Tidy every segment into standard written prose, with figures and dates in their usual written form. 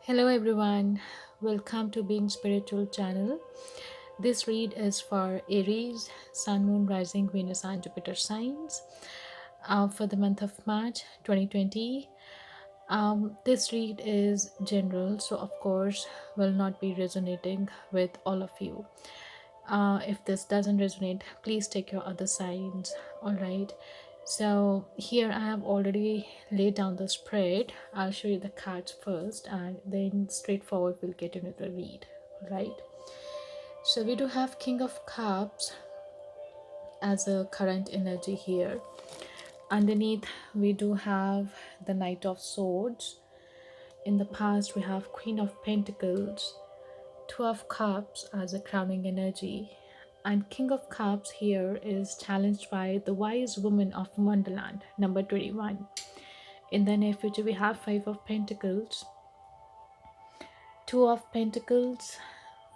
Hello everyone, welcome to Being Spiritual channel. This read is for Aries, Sun, Moon, Rising, Venus, and Jupiter signs for the month of March 2020. This read is general, so of course will not be resonating with all of you. If this doesn't resonate, please take your other signs. All right. So here I have already laid down the spread. I'll show you the cards first, and then straightforward we'll get into the read. All right. So we do have King of Cups as a current energy here. Underneath we do have the Knight of Swords. In the past we have Queen of Pentacles, Two of Cups as a crowning energy, and King of Cups here is challenged by the Wise Woman of Wonderland, number 21. In the near future, we have Five of Pentacles, Two of Pentacles,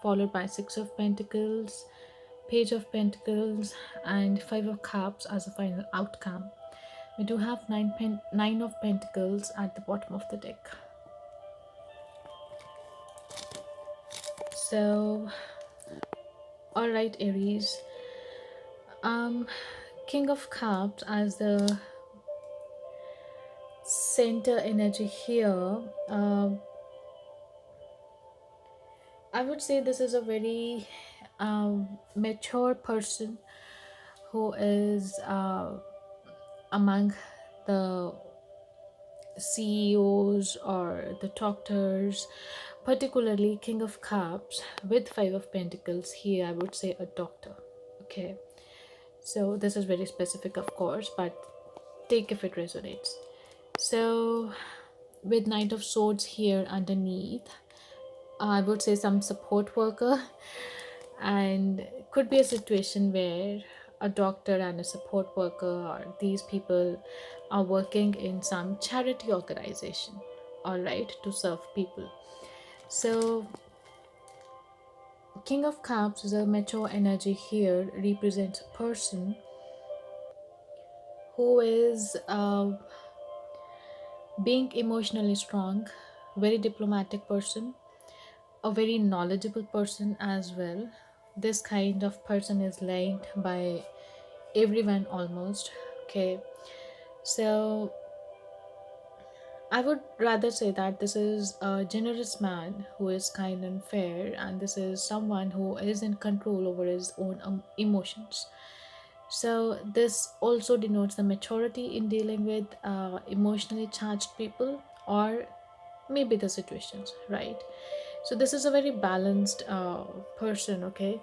followed by Six of Pentacles, Page of Pentacles, and Five of Cups as a final outcome. We do have Nine of Pentacles at the bottom of the deck. So, all right, Aries. King of Cups as the center energy here. I would say this is a very mature person who is among the CEOs or the doctors, particularly King of Cups with Five of Pentacles here. I would say a doctor. Okay, so this is very specific, of course, but take if it resonates. So, with Knight of Swords here underneath, I would say some support worker, and could be a situation where a doctor and a support worker or these people are working in some charity organization, all right, to serve people. So, King of Cups is a mature energy here, represents a person who is being emotionally strong, very diplomatic person, a very knowledgeable person as well. This kind of person is liked by everyone almost. Okay, so I would rather say that this is a generous man who is kind and fair, and this is someone who is in control over his own emotions. So this also denotes the maturity in dealing with emotionally charged people, or maybe the situations, right? So this is a very balanced person, okay,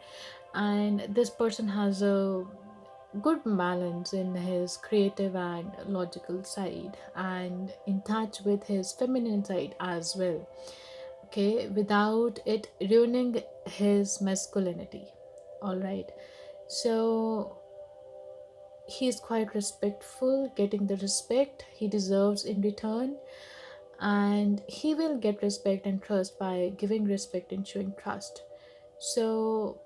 and this person has a good balance in his creative and logical side, and in touch with his feminine side as well, okay, without it ruining his masculinity. All right, so he is quite respectful, getting the respect he deserves in return, and he will get respect and trust by giving respect and showing trust. So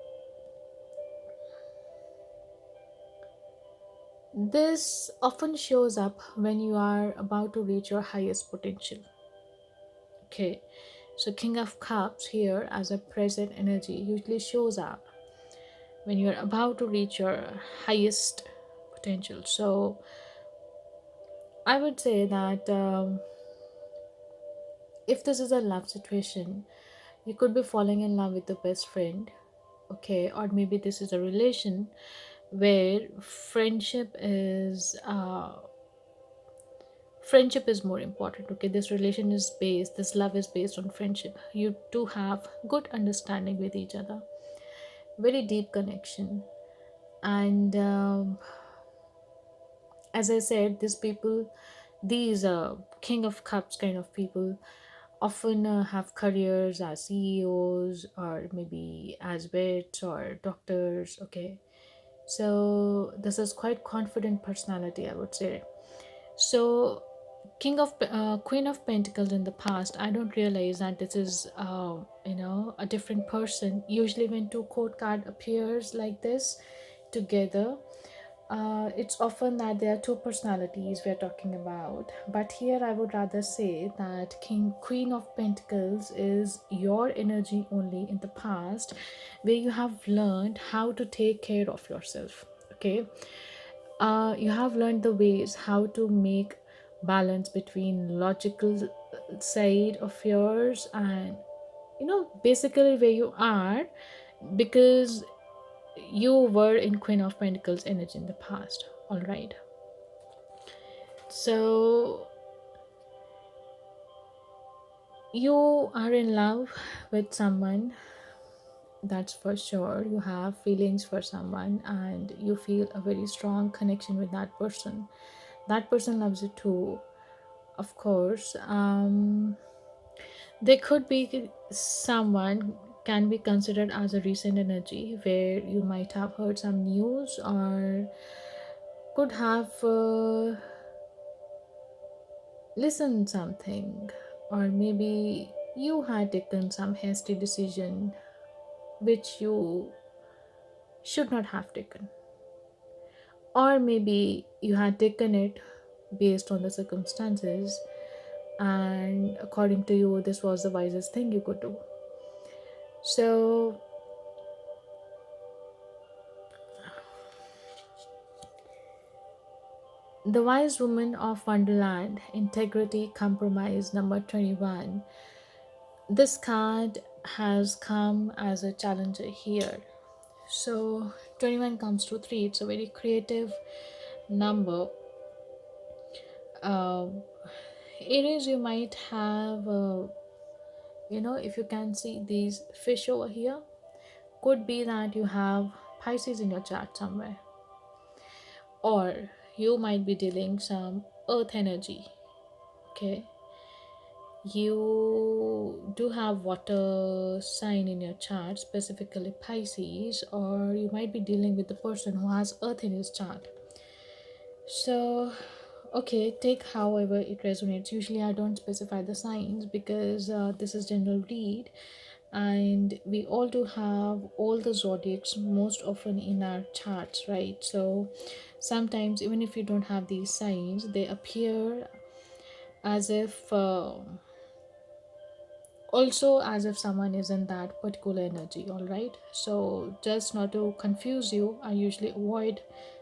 this often shows up when you are about to reach your highest potential. Okay, so King of Cups here as a present energy usually shows up when you're about to reach your highest potential. So I would say that if this is a love situation, you could be falling in love with the best friend, okay, or maybe this is a relation where friendship is more important. Okay, this love is based on friendship. You two have good understanding with each other, very deep connection, and as I said, these King of Cups kind of people often have careers as CEOs or maybe as vets or doctors. Okay, so this is quite confident personality, I would say. So Queen of Pentacles in the past, I don't realize that this is a different person. Usually when two court card appears like this together, it's often that there are two personalities we're talking about, but here I would rather say that King Queen of Pentacles is your energy only in the past, where you have learned how to take care of yourself. Okay, you have learned the ways how to make balance between logical side of yours and basically where you are, because you were in Queen of Pentacles energy in the past. All right. So you are in love with someone, that's for sure. You have feelings for someone and you feel a very strong connection with that person. That person loves you too, of course. There could be someone can be considered as a recent energy where you might have heard some news or could have listened something, or maybe you had taken some hasty decision which you should not have taken, or maybe you had taken it based on the circumstances and according to you this was the wisest thing you could do. So the wise woman of Wonderland, integrity, compromise, number 21. This card has come as a challenger here. So 21 comes to 3. It's a very creative number. Um, Aries, you might have, if you can see these fish over here, could be that you have Pisces in your chart somewhere, or you might be dealing some earth energy. Okay, you do have water sign in your chart, specifically Pisces, or you might be dealing with the person who has earth in his chart. So okay, take however it resonates. Usually I don't specify the signs because this is general read, and we all do have all the zodiacs most often in our charts, right? So sometimes even if you don't have these signs, they appear as if also as if someone is in that particular energy. All right, so just not to confuse you, I usually avoid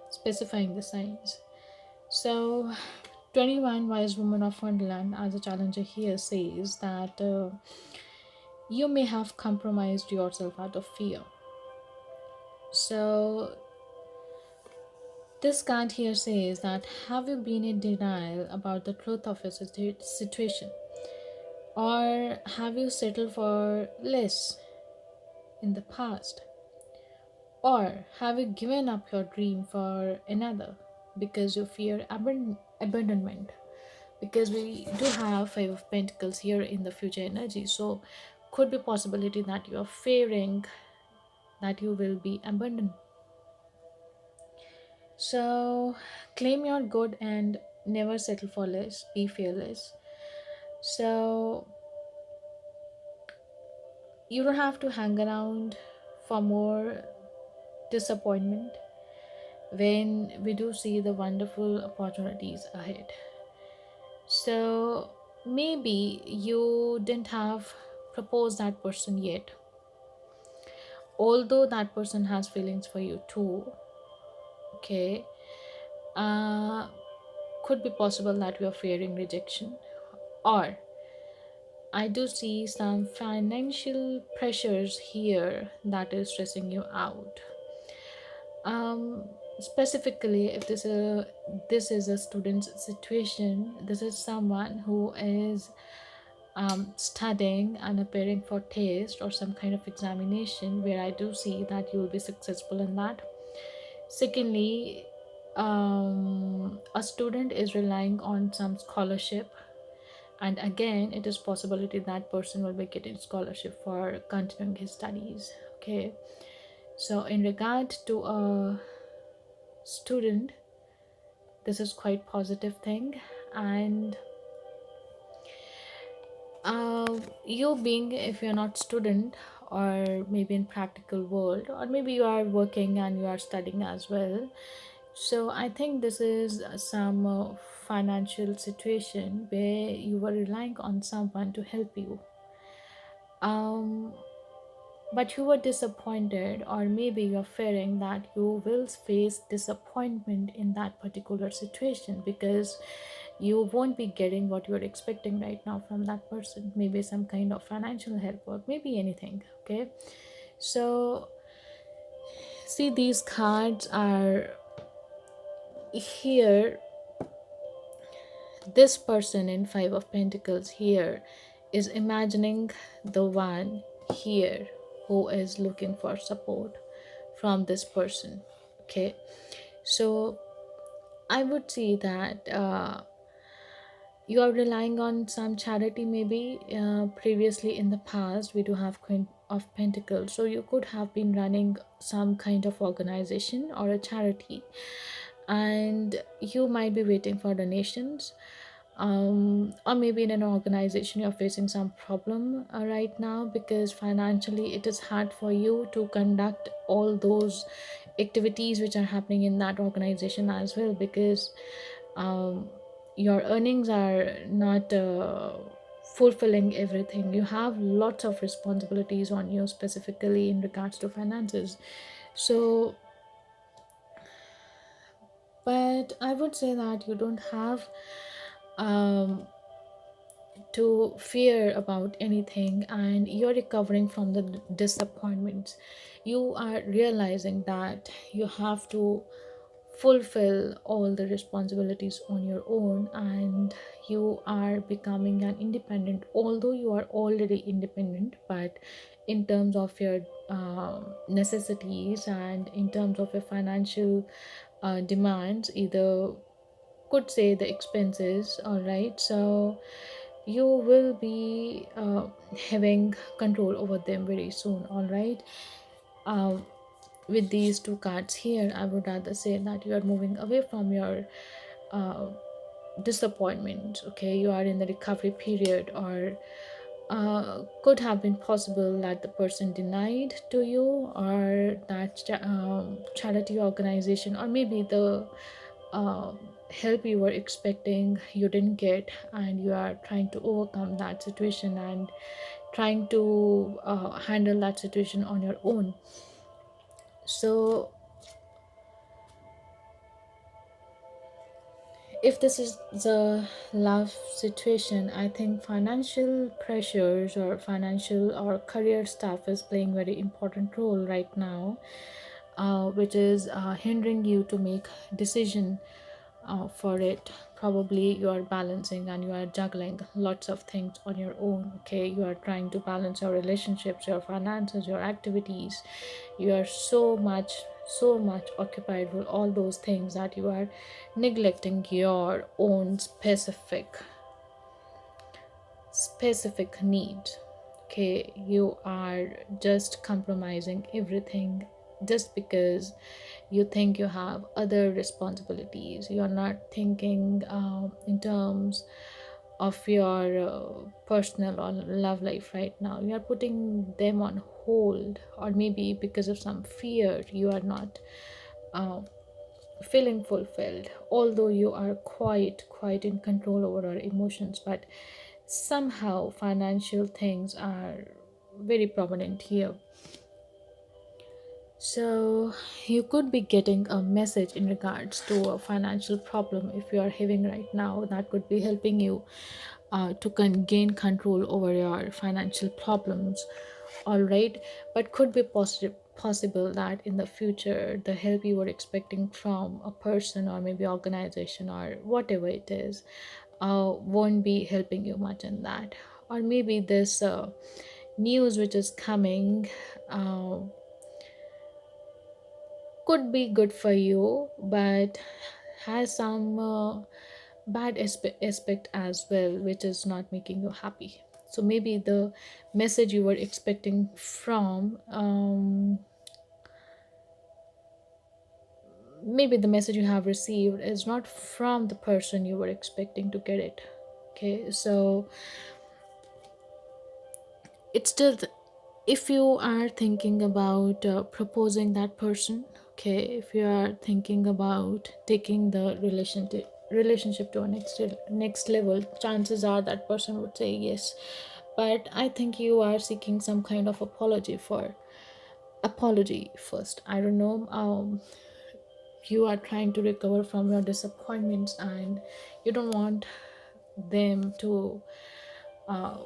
specifying the signs. So 21 wise woman of Wonderland as a challenger here says that you may have compromised yourself out of fear. So this card here says that have you been in denial about the truth of a situation, or have you settled for less in the past, or have you given up your dream for another because you fear abandonment? Because we do have Five of Pentacles here in the future energy, so could be possibility that you are fearing that you will be abandoned. So claim your good and never settle for less, be fearless. So you don't have to hang around for more disappointment when we do see the wonderful opportunities ahead. So maybe you didn't have proposed that person yet, although that person has feelings for you too. Okay, uh could be possible that you are fearing rejection, or I do see some financial pressures here that is stressing you out. um Specifically if this is a student's situation, this is someone who is studying and appearing for test or some kind of examination, where I do see that you will be successful in that. Secondly, a student is relying on some scholarship, and again it is possibility that person will be getting scholarship for continuing his studies. Okay, so in regard to a student, this is quite positive thing. And you being, if you're not student, or maybe in practical world, or maybe you are working and you are studying as well, So I think this is some financial situation where you were relying on someone to help you, um, but you were disappointed, or maybe you're fearing that you will face disappointment in that particular situation because you won't be getting what you're expecting right now from that person. Maybe some kind of financial help, or maybe anything. Okay, so see, these cards are here. This person in Five of Pentacles here is imagining the one here who is looking for support from this person. Okay, so I would see that you are relying on some charity, maybe previously in the past. We do have Queen of Pentacles, so you could have been running some kind of organization or a charity, and you might be waiting for donations, or maybe in an organization you're facing some problem right now because financially it is hard for you to conduct all those activities which are happening in that organization as well, because um, your earnings are not fulfilling everything. You have lots of responsibilities on you, specifically in regards to finances. So but I would say that you don't have um, to fear about anything, and you're recovering from the disappointments. You are realizing that you have to fulfill all the responsibilities on your own, and you are becoming an independent, although you are already independent. But in terms of your necessities and in terms of your financial demands, either could say the expenses, all right, so you will be having control over them very soon, all right. uh, with these two cards here, I would rather say that you are moving away from your uh, disappointment. Okay, you are in the recovery period, or could have been possible that the person denied to you, or that charity organization, or maybe the uh, help you were expecting you didn't get, and you are trying to overcome that situation and trying to handle that situation on your own. So if this is the love situation, I think financial pressures or financial or career stuff is playing very important role right now, which is hindering you to make decision for it. Probably you are balancing and you are juggling lots of things on your own. Okay, you are trying to balance your relationships, your finances, your activities. You are so much occupied with all those things that you are neglecting your own specific needs. Okay, you are just compromising everything just because you think you have other responsibilities. You're not thinking in terms of your personal or love life right now. You are putting them on hold, or maybe because of some fear you are not uh, feeling fulfilled, although you are quite in control over our emotions. But somehow financial things are very prominent here. So you could be getting a message in regards to a financial problem if you are having right now, that could be helping you to gain control over your financial problems, all right. But could be possible that in the future the help you were expecting from a person or maybe organization or whatever it is won't be helping you much in that. Or maybe this news which is coming uh, could be good for you, but has some bad aspect as well, which is not making you happy. So maybe the message you were expecting from maybe the message you have received is not from the person you were expecting to get it. Okay, so it's still if you are thinking about proposing that person, Okay, if you are thinking about taking the relationship to a next level, chances are that person would say yes. But I think you are seeking some kind of apology first. I don't know. You are trying to recover from your disappointments, and you don't want them to, uh,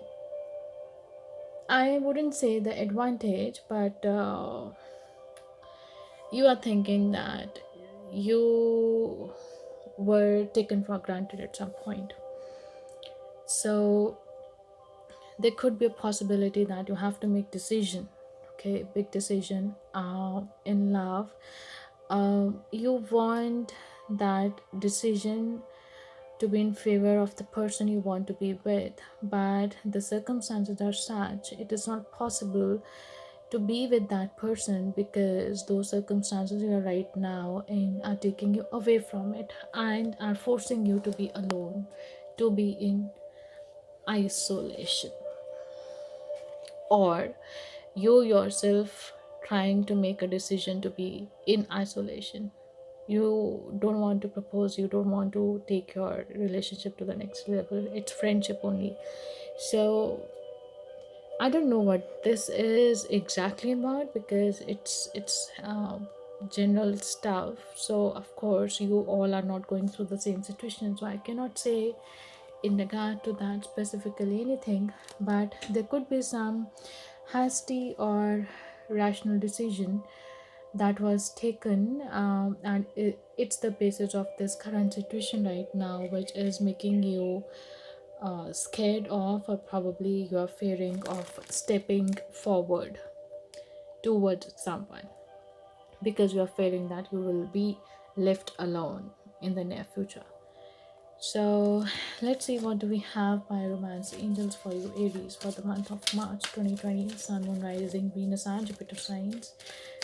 I wouldn't say the advantage, but you are thinking that you were taken for granted at some point. So there could be a possibility that you have to make decision, okay, big decision in love. You want that decision to be in favor of the person you want to be with, but the circumstances are such it is not possible to be with that person, because those circumstances you are right now in are taking you away from it and are forcing you to be alone, to be in isolation, or you yourself trying to make a decision to be in isolation. You don't want to propose, you don't want to take your relationship to the next level, it's friendship only. So I don't know what this is exactly about, because it's general stuff. So of course you all are not going through the same situation, so I cannot say in regard to that specifically anything. But there could be some hasty or rational decision that was taken, and it's the basis of this current situation right now, which is making you scared of, or probably you are fearing of stepping forward towards someone, because you are fearing that you will be left alone in the near future. So let's see, what do we have by romance angels for you, Aries, for the month of March 2020, Sun, Moon, Rising, Venus, and Jupiter signs.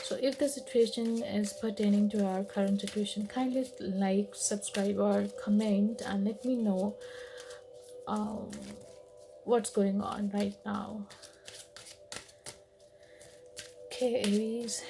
So if the situation is pertaining to our current situation, kindly like, subscribe, or comment and let me know um, what's going on right now. Okay, Aries.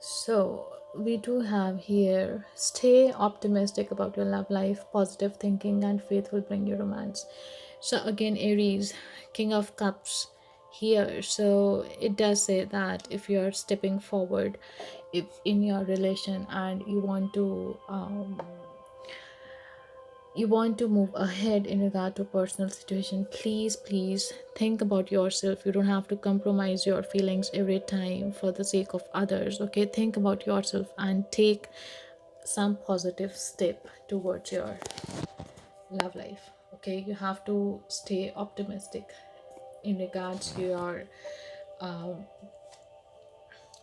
So we do have here, stay optimistic about your love life, positive thinking and faith will bring you romance. So again, Aries, King of Cups here. So it does say that if you're stepping forward, if in your relation, and you want to move ahead in regard to personal situation, please think about yourself. You don't have to compromise your feelings every time for the sake of others, okay? Think about yourself and take some positive step towards your love life, okay? You have to stay optimistic in regards to your um,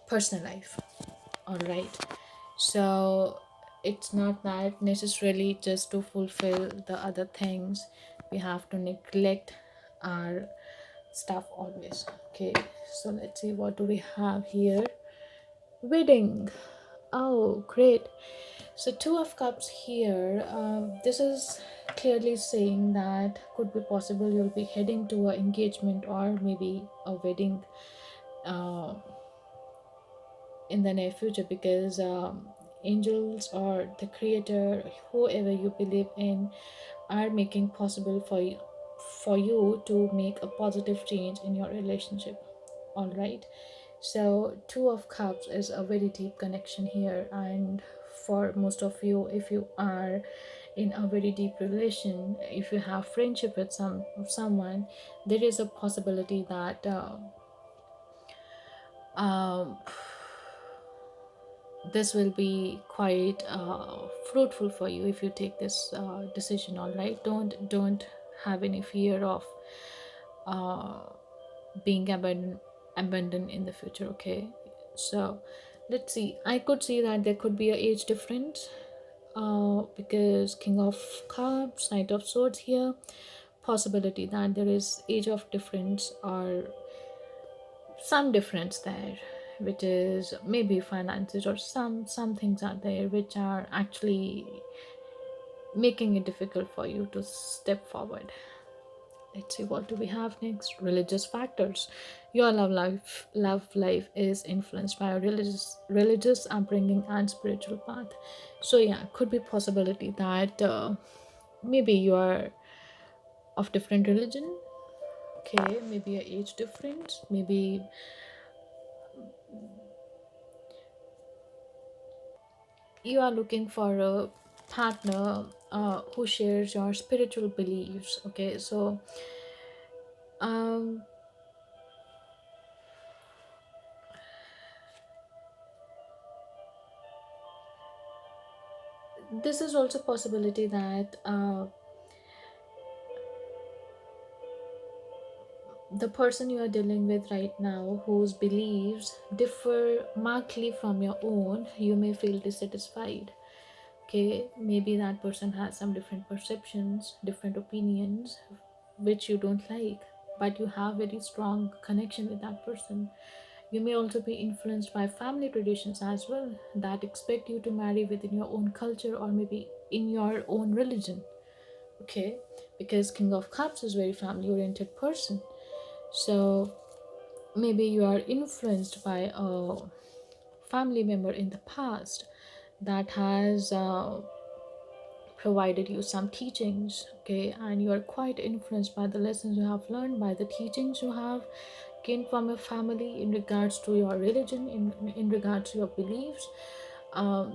personal life. All right, so it's not that necessarily just to fulfill the other things we have to neglect our stuff always, okay? So let's see, what do we have here? Wedding. Oh, great. So two of cups here. This is clearly saying that could be possible you'll be heading to an engagement or maybe a wedding uh, in the near future, because angels or the creator, whoever you believe in, are making possible for you to make a positive change in your relationship. All right, so two of cups is a very deep connection here, and for most of you, if you are in a very deep relation, if you have friendship with someone, there is a possibility that um, this will be quite fruitful for you if you take this decision. All right, don't have any fear of uh, being abandoned in the future, okay? So let's see, I could see that there could be a age difference, because King of Cups, Knight of Swords here, possibility that there is age of difference or some difference there, which is maybe finances, or some things are there which are actually making it difficult for you to step forward. Let's see, what do we have next? Religious factors. Your love life is influenced by a religious upbringing and spiritual path. So yeah, could be possibility that maybe you are of different religion. Okay, maybe a age difference, maybe you are looking for a partner who shares your spiritual beliefs. Okay, so um this is also possibility that the person you are dealing with right now, whose beliefs differ markedly from your own, you may feel dissatisfied. Okay, maybe that person has some different perceptions, different opinions, which you don't like, but you have very strong connection with that person. You may also be influenced by family traditions as well, that expect you to marry within your own culture or maybe in your own religion. Okay, because King of Cups is very family oriented person. So maybe you are influenced by a family member in the past that has provided you some teachings. Okay, and you are quite influenced by the lessons you have learned, by the teachings you have gained from your family in regards to your religion, in regards to your beliefs.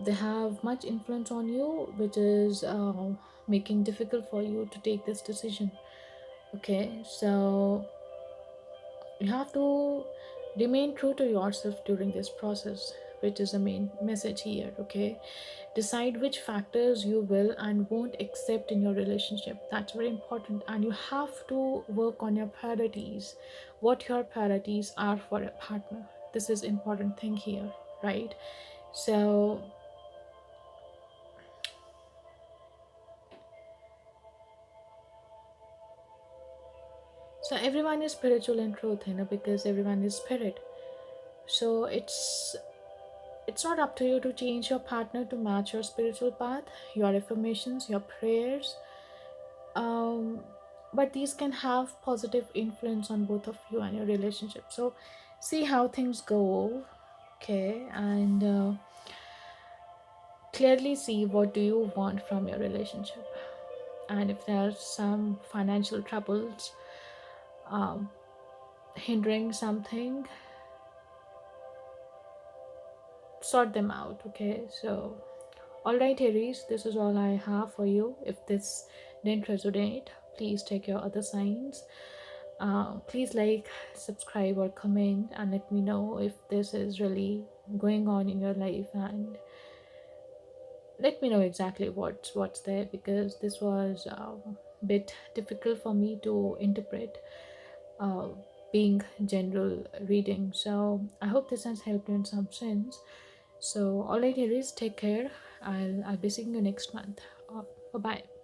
They have much influence on you, which is making difficult for you to take this decision. Okay, so you have to remain true to yourself during this process, which is the main message here. Okay, decide which factors you will and won't accept in your relationship. That's very important, and you have to work on your priorities, what your priorities are for a partner. This is important thing here, right? So everyone is spiritual in truth, because everyone is spirit. So it's not up to you to change your partner to match your spiritual path, your affirmations, your prayers. um, but these can have positive influence on both of you and your relationship. So see how things go. Okay, and clearly see what do you want from your relationship, and if there's some financial troubles um, hindering something, sort them out. Okay, so all right, Aries, this is all I have for you. If this didn't resonate, please take your other signs. Please like, subscribe, or comment, and let me know if this is really going on in your life, and let me know exactly what's there, because this was a bit difficult for me to interpret, uh, being general reading. So I hope this has helped you in some sense. So all right, Aries, take care. I'll be seeing you next month. Bye bye.